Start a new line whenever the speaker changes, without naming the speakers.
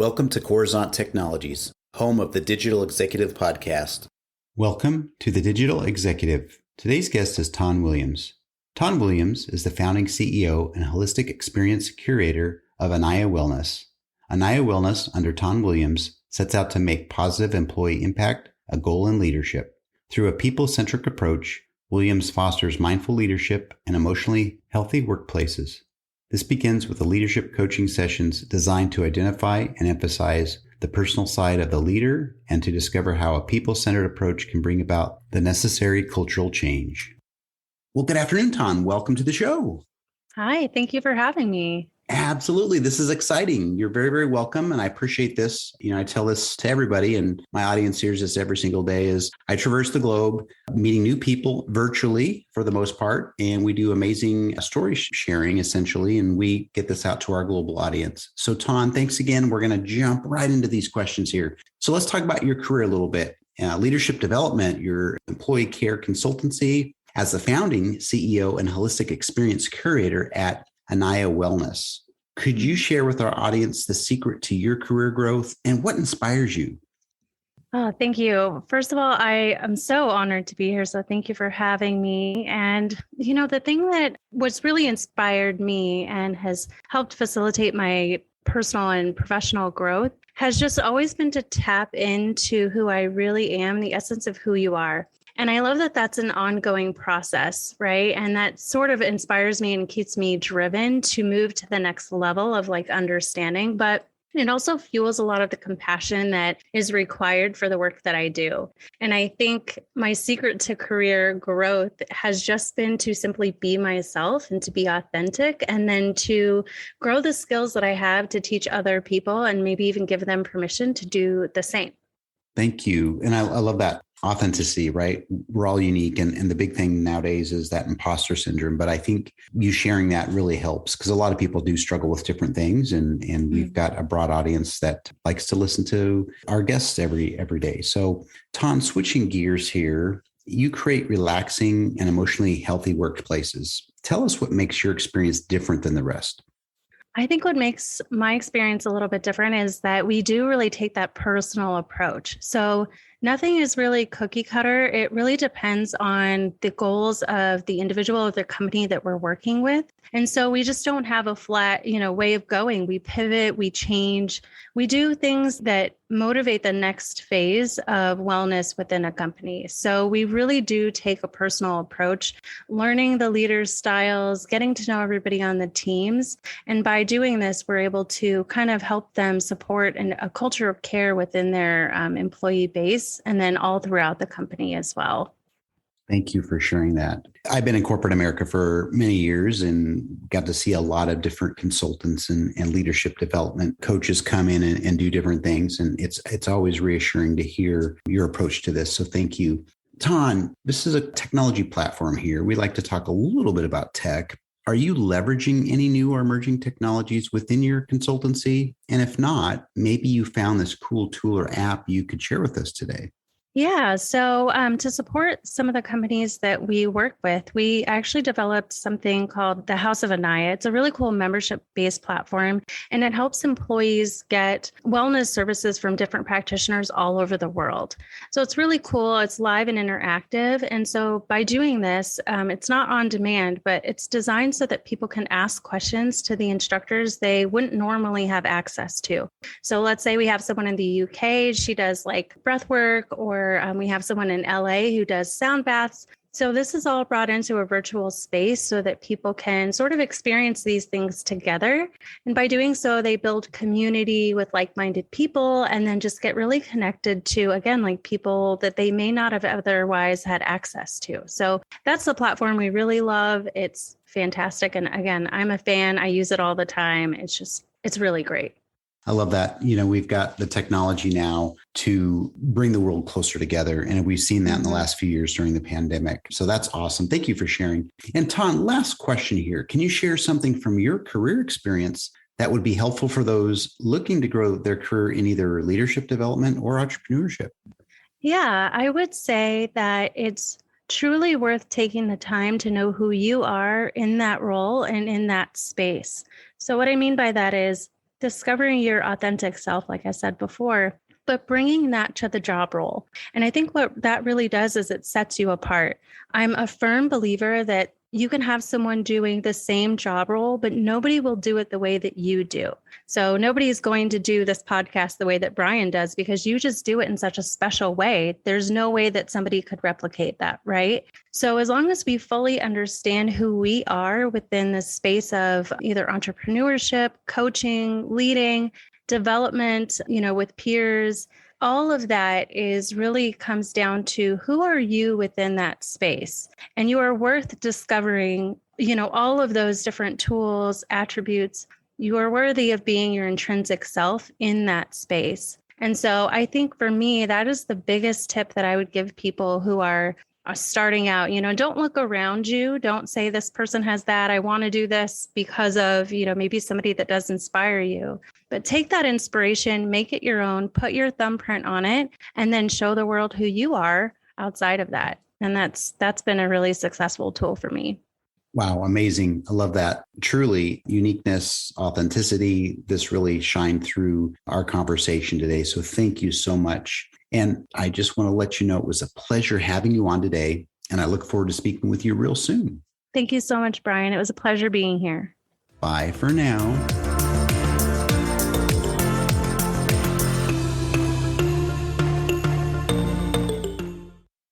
Welcome to Coruzant Technologies, home of the Digital Executive Podcast.
Welcome to the Digital Executive. Today's guest is Tawn Williams. Tawn Williams is the founding CEO and holistic experience curator of Anaya Wellness. Anaya Wellness, under Tawn Williams, sets out to make positive employee impact a goal in leadership. Through a people-centric approach, Williams fosters mindful leadership and emotionally healthy workplaces. This begins with the leadership coaching sessions designed to identify and emphasize the personal side of the leader and to discover how a people-centered approach can bring about the necessary cultural change. Well, good afternoon, Tawn. Welcome to the show.
Hi, thank you for having me.
Absolutely. This is exciting. You're very, very welcome. And I appreciate this. I tell this to everybody, and my audience hears this every single day, is I traverse the globe meeting new people virtually for the most part. And we do amazing story sharing, essentially, and we get this out to our global audience. So Tawn, thanks again. We're going to jump right into these questions here. So let's talk about your career a little bit. Leadership development, your employee care consultancy, as the founding CEO and holistic experience curator at Anaya Wellness. Could you share with our audience the secret to your career growth and what inspires you?
Oh, thank you. First of all, I am so honored to be here. So thank you for having me. And, the thing that what's really inspired me and has helped facilitate my personal and professional growth has just always been to tap into who I really am, the essence of who you are. And I love that that's an ongoing process, right? And that sort of inspires me and keeps me driven to move to the next level of understanding. But it also fuels a lot of the compassion that is required for the work that I do. And I think my secret to career growth has just been to simply be myself and to be authentic, and then to grow the skills that I have to teach other people and maybe even give them permission to do the same.
Thank you. And I love that authenticity, right? We're all unique. And the big thing nowadays is that imposter syndrome. But I think you sharing that really helps, because a lot of people do struggle with different things. And we've got a broad audience that likes to listen to our guests every day. So Tawn, switching gears here, you create relaxing and emotionally healthy workplaces. Tell us what makes your experience different than the rest.
I think what makes my experience a little bit different is that we do really take that personal approach. So nothing is really cookie cutter. It really depends on the goals of the individual or the company that we're working with. And so we just don't have a flat, way of going. We pivot, we change, we do things that motivate the next phase of wellness within a company. So we really do take a personal approach, learning the leaders' styles, getting to know everybody on the teams. And by doing this, we're able to kind of help them support a culture of care within their employee base, and then all throughout the company as well.
Thank you for sharing that. I've been in corporate America for many years and got to see a lot of different consultants and leadership development coaches come in and do different things. And it's always reassuring to hear your approach to this. So thank you. Tawn, this is a technology platform here. We like to talk a little bit about tech. Are you leveraging any new or emerging technologies within your consultancy? And if not, maybe you found this cool tool or app you could share with us today.
Yeah. So to support some of the companies that we work with, we actually developed something called the House of Anaya. It's a really cool membership-based platform, and it helps employees get wellness services from different practitioners all over the world. So it's really cool. It's live and interactive. And so by doing this, it's not on demand, but it's designed so that people can ask questions to the instructors they wouldn't normally have access to. So let's say we have someone in the UK, she does breath work, or we have someone in LA who does sound baths. So this is all brought into a virtual space so that people can sort of experience these things together. And by doing so, they build community with like-minded people, and then just get really connected to, again, people that they may not have otherwise had access to. So that's the platform we really love. It's fantastic. And again, I'm a fan. I use it all the time. It's really great.
I love that. We've got the technology now to bring the world closer together. And we've seen that in the last few years during the pandemic. So that's awesome. Thank you for sharing. And Tawn, last question here. Can you share something from your career experience that would be helpful for those looking to grow their career in either leadership development or entrepreneurship?
Yeah, I would say that it's truly worth taking the time to know who you are in that role and in that space. So what I mean by that is, discovering your authentic self, like I said before, but bringing that to the job role. And I think what that really does is it sets you apart. I'm a firm believer that you can have someone doing the same job role, but nobody will do it the way that you do. So nobody's going to do this podcast the way that Brian does because you just do it in such a special way. There's no way that somebody could replicate that, right? So as long as we fully understand who we are within the space of either entrepreneurship, coaching, leading, development, with peers, all of that is really comes down to who are you within that space? And you are worth discovering, all of those different tools, attributes. You are worthy of being your intrinsic self in that space. And so I think for me, that is the biggest tip that I would give people who are starting out. Don't look around you. Don't say this person has that. I want to do this because of, maybe somebody that does inspire you. But take that inspiration, make it your own, put your thumbprint on it, and then show the world who you are outside of that. And that's been a really successful tool for me.
Wow, amazing. I love that. Truly, uniqueness, authenticity, this really shined through our conversation today. So thank you so much. And I just want to let you know it was a pleasure having you on today. And I look forward to speaking with you real soon.
Thank you so much, Brian. It was a pleasure being here.
Bye for now.